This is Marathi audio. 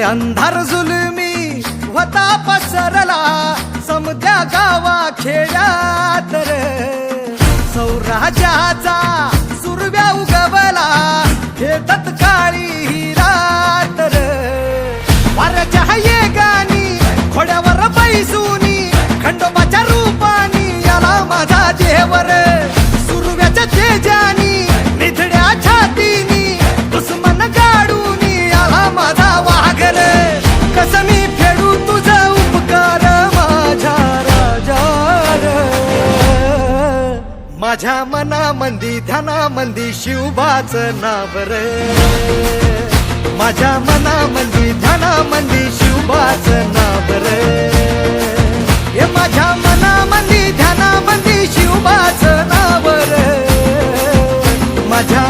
अंधार जुलमी होता पसरला समद्या गावा खेड्यात रे सौराज्याचा सुरव्या उगवला हे तत्काळी ही रात रे वाऱ्याच्या येगानी घोड्यावर बैसूनी खंडोबाच्या रूपानी आला माझा देवर सुरव्याच्या तेजानी निधड्या छातीनी दुश्मन गाडूनी आला माझा वाघर कसं मी फेडू तुझा उपकार माझ्या राजा माझ्या मनामंदी ध्यानामंदी शिवबाचं नाव रे माझ्या मनामंदी ध्यानामंदी शिवबाचं नाव रे हे माझ्या मनामंदी ध्यानामंदी शिवबाचं नाव रे माझ्या